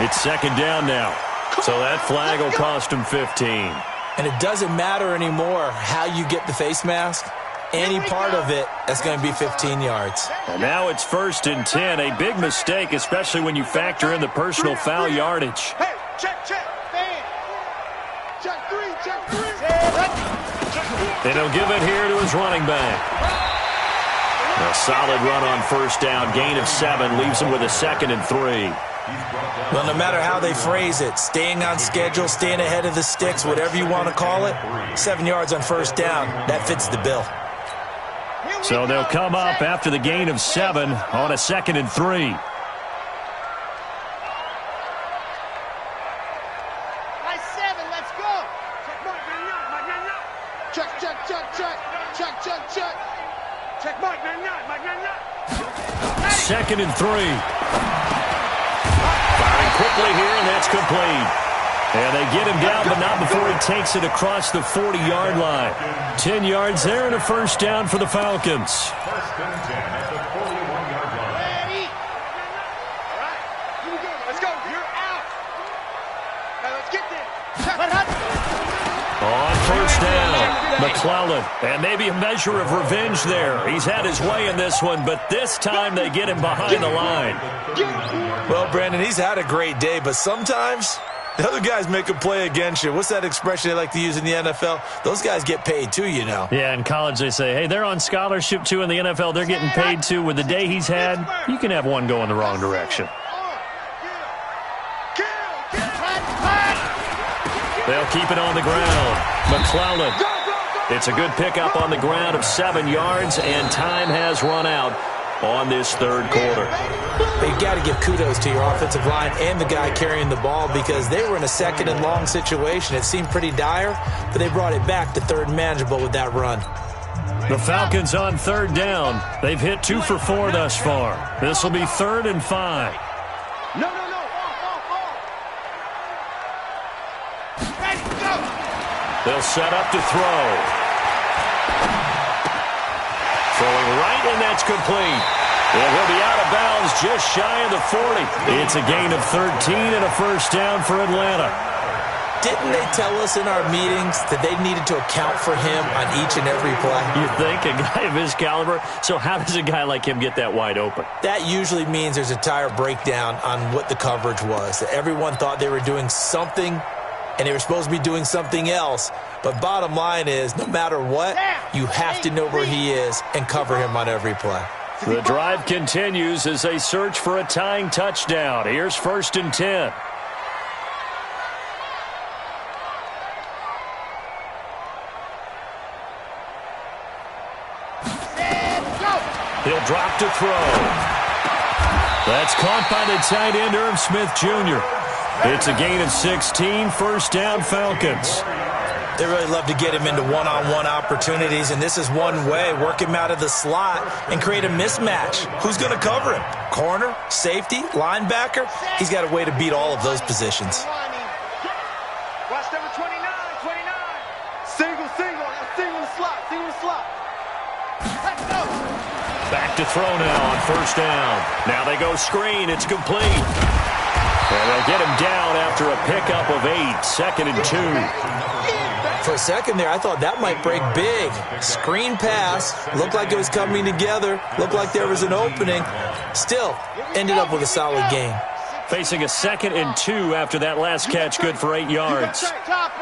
It's 2nd down now. So that flag will cost him 15. And it doesn't matter anymore how you get the face mask. Any part of it, that's going to be 15 yards. And now it's 1st and 10. A big mistake, especially when you factor in the personal foul yardage. Hey, check, fan. Check 3, check 3. And he'll give it here to his running back. A solid run on 1st down. Gain of 7 leaves him with a 2nd and 3. Well, no matter how they phrase it, staying on schedule, staying ahead of the sticks, whatever you want to call it, 7 yards on 1st down, that fits the bill. So they'll come up after the gain of 7 on a 2nd and 3. Nice 7, let's go. Check. Check, Mike, man, 2nd and 3. Firing quickly here, and that's complete. And they get him down, but not before he takes it across the 40-yard line. 10 yards there and a 1st down for the Falcons. 1st and 10 at the 41-yard line. Ready? All right, here we go. Let's go. You're out. Now let's get there. On 1st down, McClellan. And maybe a measure of revenge there. He's had his way in this one, but this time they get him behind the line. Well, Brandon, he's had a great day, but sometimes the other guys make a play against you. What's that expression they like to use in the NFL? Those guys get paid too, you know. Yeah, in college they say, hey, they're on scholarship too. In the NFL, they're getting paid too. With the day he's had, you can have one go in the wrong direction. They'll keep it on the ground. McClellan. It's a good pickup on the ground of 7 yards, and time has run out on this 3rd quarter. You've got to give kudos to your offensive line and the guy carrying the ball, because they were in a 2nd and long situation. It seemed pretty dire, but they brought it back to 3rd and manageable with that run. The Falcons on 3rd down. They've hit 2 for 4 thus far. This will be 3rd and 5. No. Ready, go. They'll set up to throw. Throwing right, and that's complete. And he'll be out of bounds just shy of the 40. It's a gain of 13 and a 1st down for Atlanta. Didn't they tell us in our meetings that they needed to account for him on each and every play? You think? A guy of his caliber? So how does a guy like him get that wide open? That usually means there's a entire breakdown on what the coverage was. That everyone thought they were doing something, and they were supposed to be doing something else. But bottom line is, no matter what, you have to know where he is and cover him on every play. The drive continues as they search for a tying touchdown. Here's 1st and 10. He'll drop to throw. That's caught by the tight end, Smith Jr. It's a gain of 16, 1st down Falcons. They really love to get him into one-on-one opportunities, and this is one way. Work him out of the slot and create a mismatch. Who's going to cover him? Corner, safety, linebacker? He's got a way to beat all of those positions. Watch number 29, 29. Single slot. Let's go. Back to throw now on first down. Now they go screen. It's complete. And they'll get him down after a pickup of 8. 2nd and 2. For a second there, I thought that might break big. Screen pass. Looked like it was coming together. Looked like there was an opening. Still, ended up with a solid game. Facing a 2nd and 2 after that last catch, good for 8 yards. Chopper.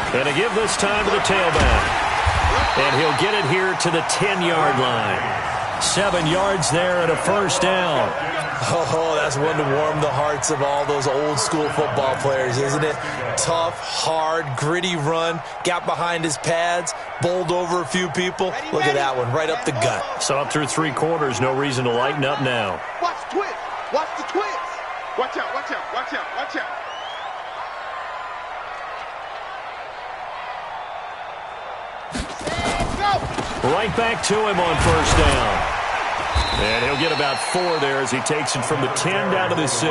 And a give this time to the tailback. And he'll get it here to the 10-yard line. 7 yards there and a first down. Oh, that's one to warm the hearts of all those old-school football players, isn't it? Tough, hard, gritty run, got behind his pads, bowled over a few people. Look at that one, right up the gut. So up through 3 quarters, no reason to lighten up now. Watch twist. Watch the twist. Watch out. Right back to him on first down. And he'll get about 4 there as he takes it from the 10 down to the 6.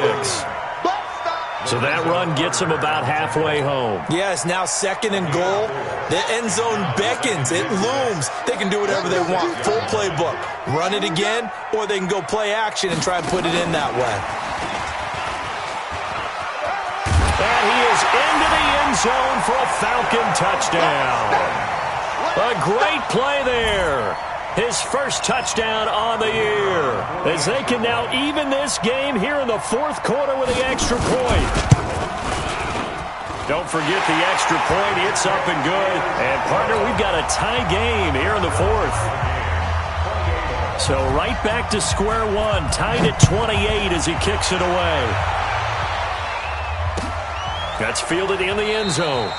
So that run gets him about halfway home. Yes, now 2nd and goal. The end zone beckons. It looms. They can do whatever they want. Full playbook. Run it again, or they can go play action and try and put it in that way. And he is into the end zone for a Falcon touchdown. A great play there. His first touchdown on the year. As they can now even this game here in the 4th quarter with the extra point. Don't forget the extra point. It's up and good. And, partner, we've got a tie game here in the 4th. So right back to square one. Tied at 28 as he kicks it away. That's fielded in the end zone.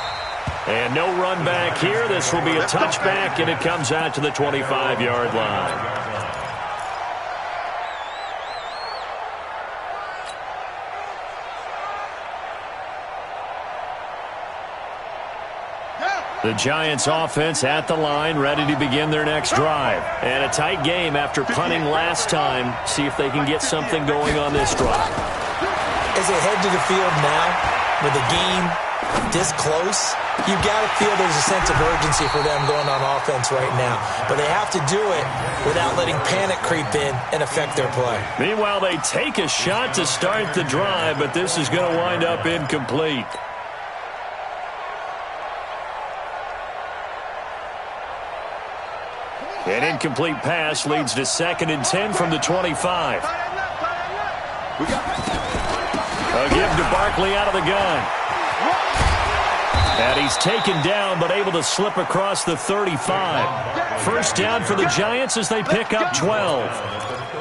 And no run back here. This will be a touchback, and it comes out to the 25-yard line. The Giants offense at the line, ready to begin their next drive. And a tight game after punting last time. See if they can get something going on this drive. As they head to the field now, with the game this close, you've got to feel there's a sense of urgency for them going on offense right now. But they have to do it without letting panic creep in and affect their play. Meanwhile, they take a shot to start the drive, but this is going to wind up incomplete. An incomplete pass leads to 2nd and 10 from the 25. A give to Barkley out of the gun. And he's taken down, but able to slip across the 35. First down for the Giants as they pick up 12.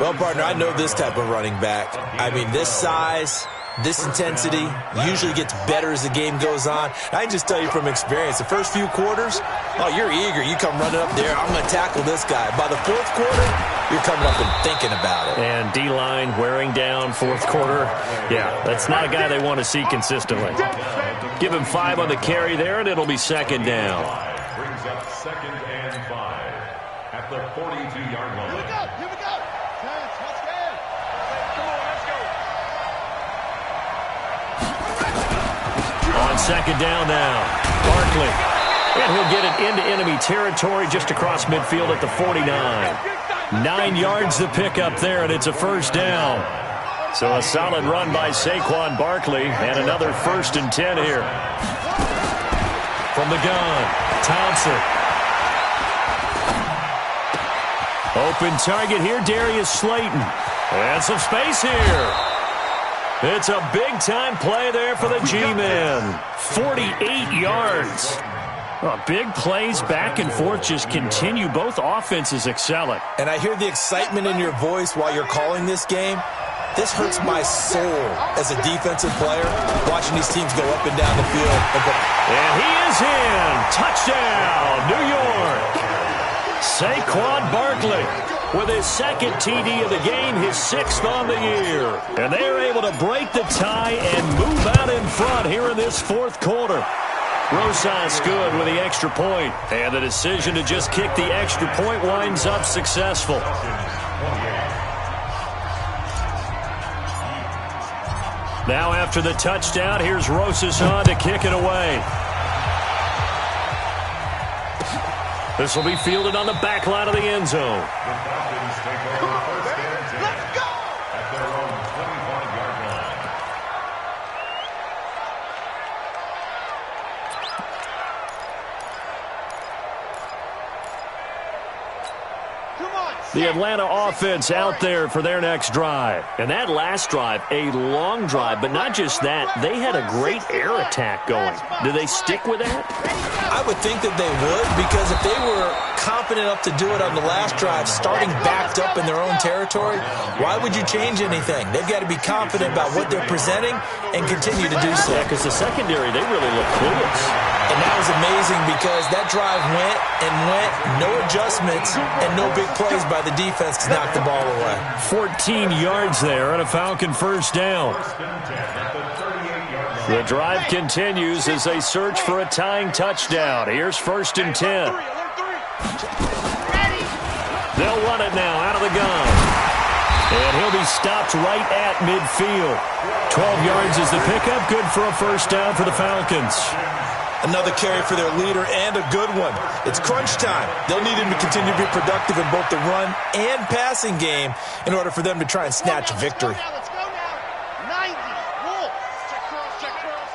Well, partner, I know this type of running back. I mean, this size, this intensity usually gets better as the game goes on. I can just tell you from experience, the first few quarters, oh, you're eager. You come running up there, I'm going to tackle this guy. By the 4th quarter, you're coming up and thinking about it. And D-line wearing down 4th quarter. Yeah, that's not a guy they want to see consistently. Give him 5 on the carry there, and it'll be 2nd down. Brings up 2nd and 5 at the 42-yard line. Here we go. Giants, let's go. Come on, let's go. On 2nd down now, Barkley. And he'll get it into enemy territory just across midfield at the 49. 9 yards to pick up there, and it's a first down. So a solid run by Saquon Barkley, and another 1st and 10 here. From the gun, Thompson. Open target here, Darius Slayton. And some space here. It's a big-time play there for the G-men. 48 yards. Well, big plays back and forth just continue. Both offenses excelling. And I hear the excitement in your voice while you're calling this game. This hurts my soul as a defensive player, watching these teams go up and down the field. And he is in. Touchdown, New York. Saquon Barkley. with his second TD of the game, his 6th on the year. And they're able to break the tie and move out in front here in this 4th quarter. Rosas good with the extra point, and the decision to just kick the extra point winds up successful. Now after the touchdown, here's Rosas on to kick it away. This will be fielded on the back line of the end zone. Come on, baby. Let's go! At their own 25-yard line. Come on. The Atlanta offense out there for their next drive. And that last drive, a long drive, but not just that. They had a great air attack going. Do they stick with that? I would think that they would, because if they were confident enough to do it on the last drive, starting backed up in their own territory, why would you change anything? They've got to be confident about what they're presenting and continue to do so. Yeah, because the secondary, they really look clueless. And that was amazing because that drive went and went, no adjustments, and no big plays by the defense to knock the ball away. 14 yards there and a Falcon first down. The drive continues as they search for a tying touchdown. Here's 1st and 10. They'll run it now out of the gun. And he'll be stopped right at midfield. 12 yards is the pickup. Good for a first down for the Falcons. Another carry for their leader, and a good one. It's crunch time. They'll need him to continue to be productive in both the run and passing game in order for them to try and snatch a victory. Let's go now. 90. Wolf. Check cross, check cross.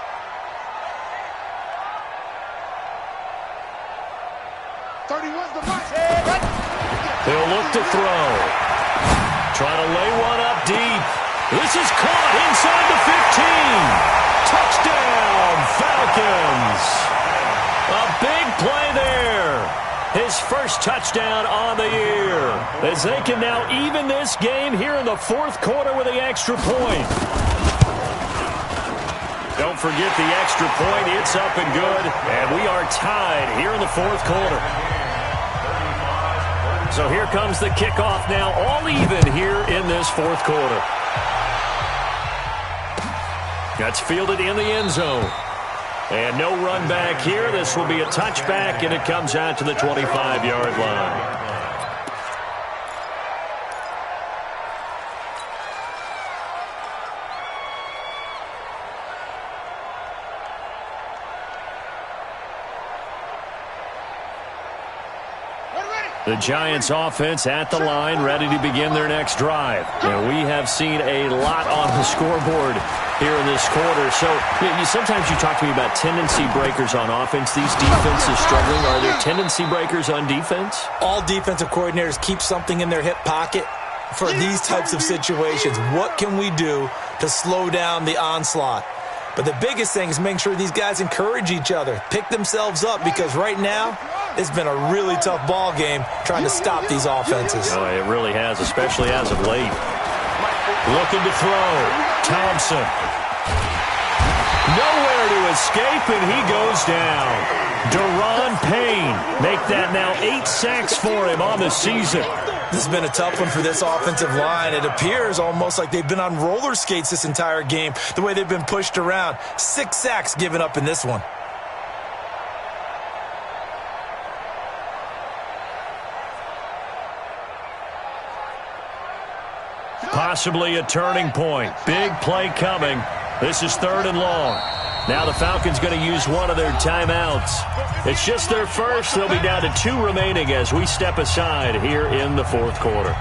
31's the mark. They'll look to throw. Trying to lay one up deep. This is caught inside the 15. Touchdown, Falcons. A big play there. His first touchdown on the year. As they can now even this game here in the 4th quarter with the extra point. Don't forget the extra point. It's up and good. And we are tied here in the 4th quarter. So here comes the kickoff now, all even here in this 4th quarter. That's fielded in the end zone. And no run back here. This will be a touchback, and it comes out to the 25-yard line. The Giants offense at the line, ready to begin their next drive. And we have seen a lot on the scoreboard here in this quarter. So sometimes you talk to me about tendency breakers on offense. These defenses struggling. Are there tendency breakers on defense? All defensive coordinators keep something in their hip pocket for these types of situations. What can we do to slow down the onslaught? But the biggest thing is making sure these guys encourage each other, pick themselves up, because right now it's been a really tough ball game trying to stop these offenses. Oh, it really has, especially as of late. Looking to throw. Thompson. Nowhere to escape, and he goes down. Deron Payne. Make that now 8 sacks for him on the season. This has been a tough one for this offensive line. It appears almost like they've been on roller skates this entire game, the way they've been pushed around. 6 sacks given up in this one. Possibly a turning point. Big play coming. This is 3rd and long. Now the Falcons going to use one of their timeouts. It's just their first. They'll be down to 2 remaining as we step aside here in the 4th quarter.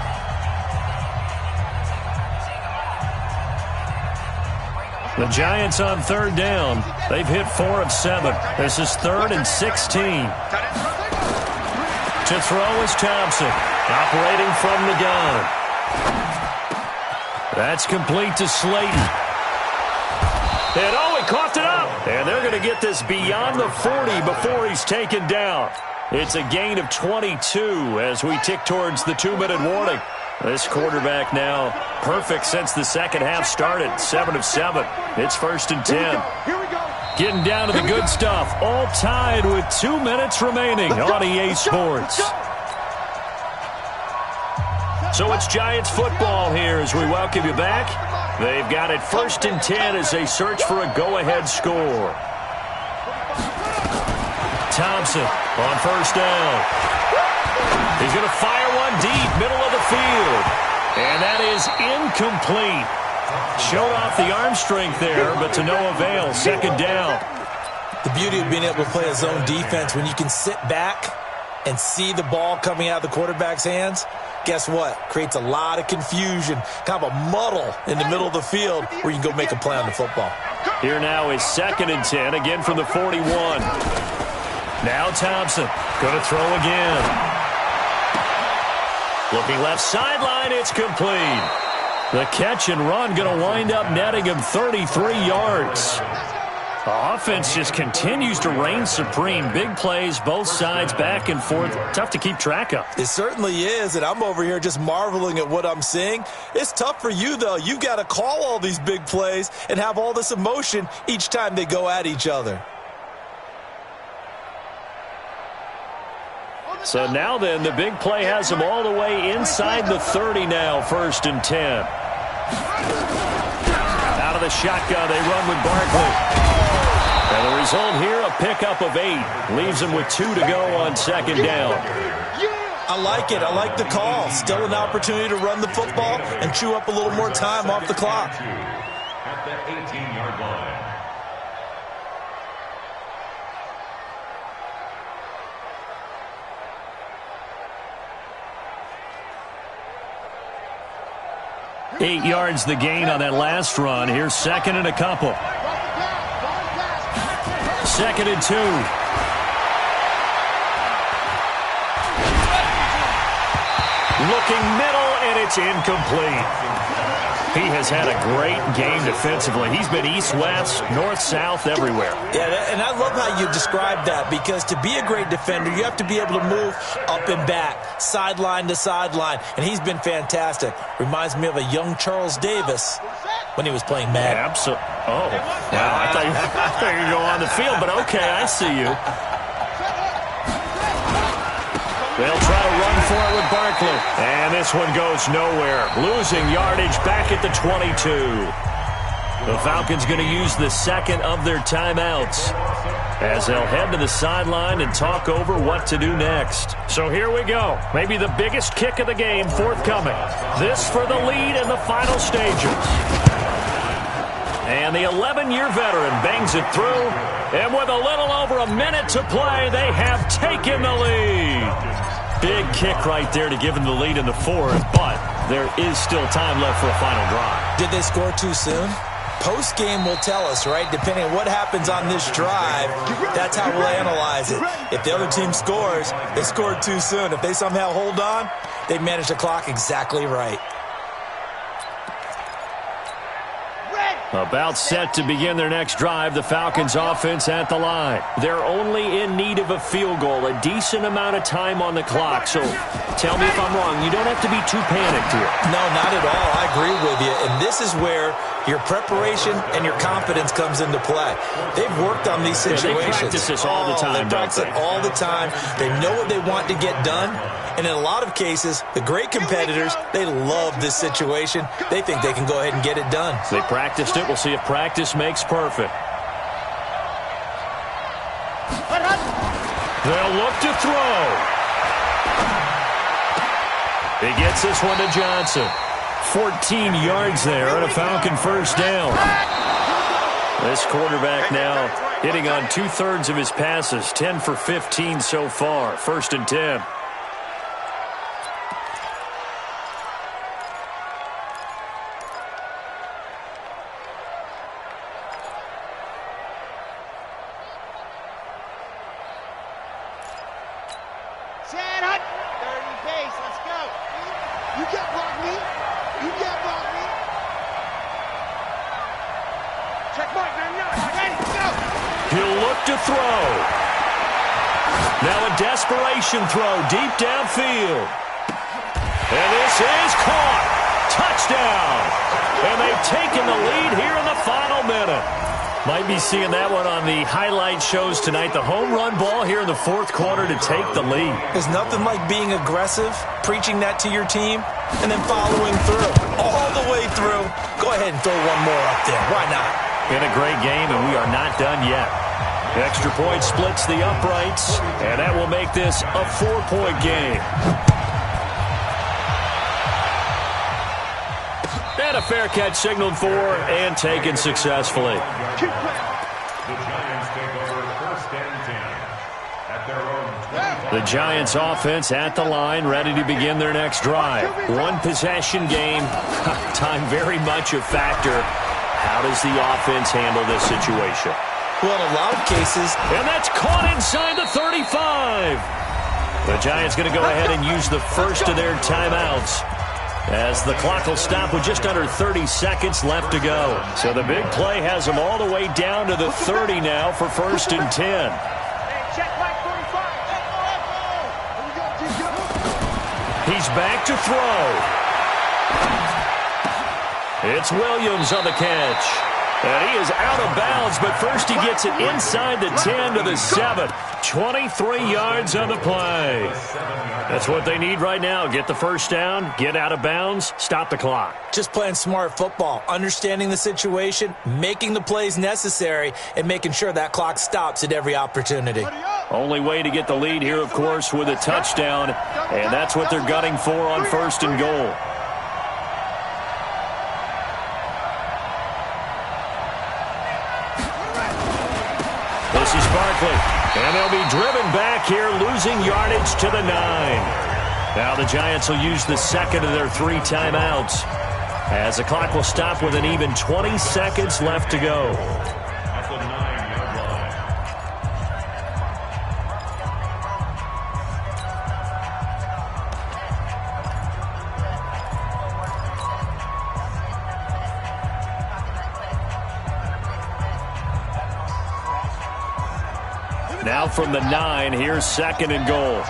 The Giants on 3rd down. They've hit 4 of 7. This is 3rd and 16. To throw is Thompson. Operating from the gun. That's complete to Slayton. And he coughed it up. And they're going to get this beyond the 40 before he's taken down. It's a gain of 22 as we tick towards the 2-minute warning. This quarterback now perfect since the second half started. 7 of 7. It's 1st and 10. Getting down to the good stuff. All tied with 2 minutes remaining on EA Sports. So it's Giants football here as we welcome you back. They've got it 1st and 10 as they search for a go-ahead score. Thompson on 1st down. He's going to fire one deep, middle of the field. And that is incomplete. Showed off the arm strength there, but to no avail. 2nd down. The beauty of being able to play a zone defense, when you can sit back and see the ball coming out of the quarterback's hands, guess what? Creates a lot of confusion, kind of a muddle in the middle of the field where you can go make a play on the football. Here now is 2nd and 10, again from the 41. Now Thompson, going to throw again. Looking left sideline, it's complete. The catch and run going to wind up netting him 33 yards. The offense just continues to reign supreme. Big plays, both sides, back and forth. Tough to keep track of. It certainly is, and I'm over here just marveling at what I'm seeing. It's tough for you, though. You've got to call all these big plays and have all this emotion each time they go at each other. So now then, the big play has them all the way inside the 30 now, 1st and 10. Out of the shotgun, they run with Barkley. And the result here, a pickup of 8. Leaves them with 2 to go on 2nd down. I like it. I like the call. Still an opportunity to run the football and chew up a little more time off the clock. At the 18-yard line. Eight yards the gain on that last run. Here's 2nd and a couple. 2nd and 2. Looking middle, and it's incomplete. He has had a great game defensively. He's been east-west, north-south, everywhere. Yeah, and I love how you described that, because to be a great defender, you have to be able to move up and back, sideline to sideline, and he's been fantastic. Reminds me of a young Charles Davis when he was playing Madden. Yeah, absolutely. Oh, wow. I thought you were going to go on the field, but okay, I see you. They'll try to run for it with Barkley. And this one goes nowhere. Losing yardage back at the 22. The Falcons going to use the 2nd of their timeouts as they'll head to the sideline and talk over what to do next. So here we go. Maybe the biggest kick of the game forthcoming. This for the lead in the final stages. And the 11-year veteran bangs it through. And with a little over a minute to play, they have taken the lead. Big kick right there to give them the lead in the 4th, but there is still time left for a final drive. Did they score too soon? Post-game will tell us, right? Depending on what happens on this drive, that's how we'll analyze it. If the other team scores, they scored too soon. If they somehow hold on, they manage the clock exactly right. About set to begin their next drive, the Falcons offense at the line. They're only in need of a field goal, a decent amount of time on the clock. So tell me if I'm wrong. You don't have to be too panicked here. No, not at all. I agree with you. And this is where your preparation and your confidence comes into play. They've worked on these situations. They practice this all the time, They practice it all the time. They know what they want to get done. And in a lot of cases, the great competitors, they love this situation. They think they can go ahead and get it done. They practiced it. We'll see if practice makes perfect. They'll look to throw. He gets this one to Johnson. 14 yards there and a Falcon 1st down. This quarterback now hitting on 2/3 of his passes. 10 for 15 so far. 1st and 10. To throw. Now a desperation throw deep downfield. And this is caught. Touchdown. And they've taken the lead here in the final minute. Might be seeing that one on the highlight shows tonight. The home run ball here in the fourth quarter to take the lead. There's nothing like being aggressive, preaching that to your team, and then following through, all the way through. Go ahead and throw one more up there. Why not? In a great game, and we are not done yet. Extra point splits the uprights, and that will make this a 4-point game. And a fair catch signaled for and taken successfully. The Giants take over first and 10 at their own 20. The Giants offense at the line, ready to begin their next drive. One possession game, time very much a factor. How does the offense handle this situation? Well, in a lot of cases. And that's caught inside the 35. The Giants going to go ahead and use the first of their timeouts, as the clock will stop with just under 30 seconds left to go. So the big play has them all the way down to the 30 now for first and 10. He's back to throw. It's Williams on the catch. And he is out of bounds, but first he gets it inside the 10 to the 7. 23 yards on the play. That's what they need right now. Get the first down, get out of bounds, stop the clock. Just playing smart football, understanding the situation, making the plays necessary, and making sure that clock stops at every opportunity. Only way to get the lead here, of course, with a touchdown, and that's what they're gunning for on first and goal. This is Barkley, and they'll be driven back here, losing yardage to the 9. Now the Giants will use the second of their 3 timeouts, as the clock will stop with an even 20 seconds left to go. At the 9-yard line. Now from the 9, here's second and goal.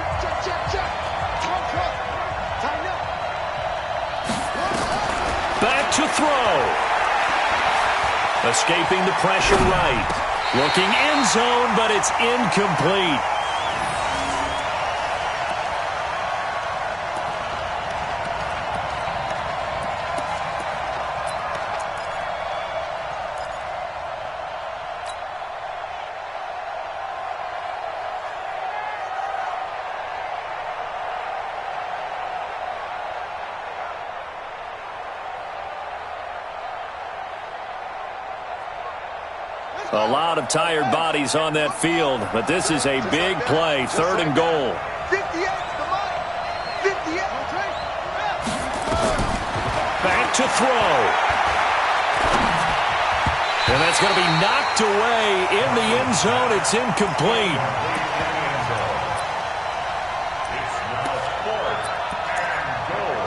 Back to throw. Escaping the pressure right. Looking end zone, but it's incomplete. A lot of tired bodies on that field, but this is a big play, third and goal. Back to throw. And that's going to be knocked away in the end zone. It's incomplete. It's now 4th and goal.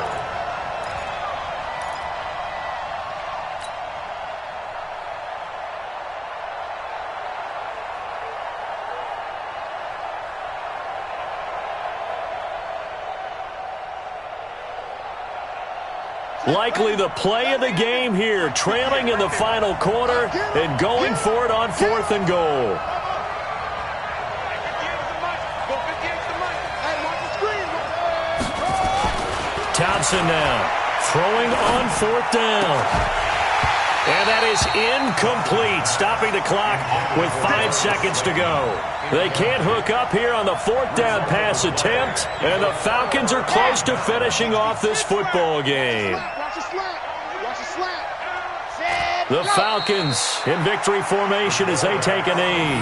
Likely the play of the game here, trailing in the final quarter and going for it on 4th and goal. Thompson now throwing on 4th down. And that is incomplete, stopping the clock with 5 seconds to go. They can't hook up here on the 4th down pass attempt, and the Falcons are close to finishing off this football game. The Falcons in victory formation as they take a knee.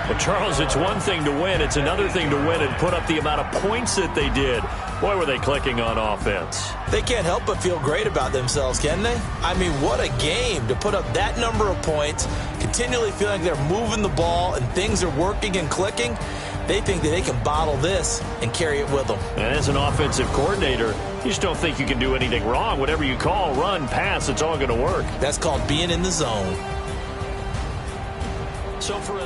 Well, Charles, it's one thing to win. It's another thing to win and put up the amount of points that they did. Boy, were they clicking on offense. They can't help but feel great about themselves, can they? I mean, what a game to put up that number of points, continually feeling like they're moving the ball and things are working and clicking. They think that they can bottle this and carry it with them. And as an offensive coordinator, you just don't think you can do anything wrong. Whatever you call, run, pass, it's all going to work. That's called being in the zone. So for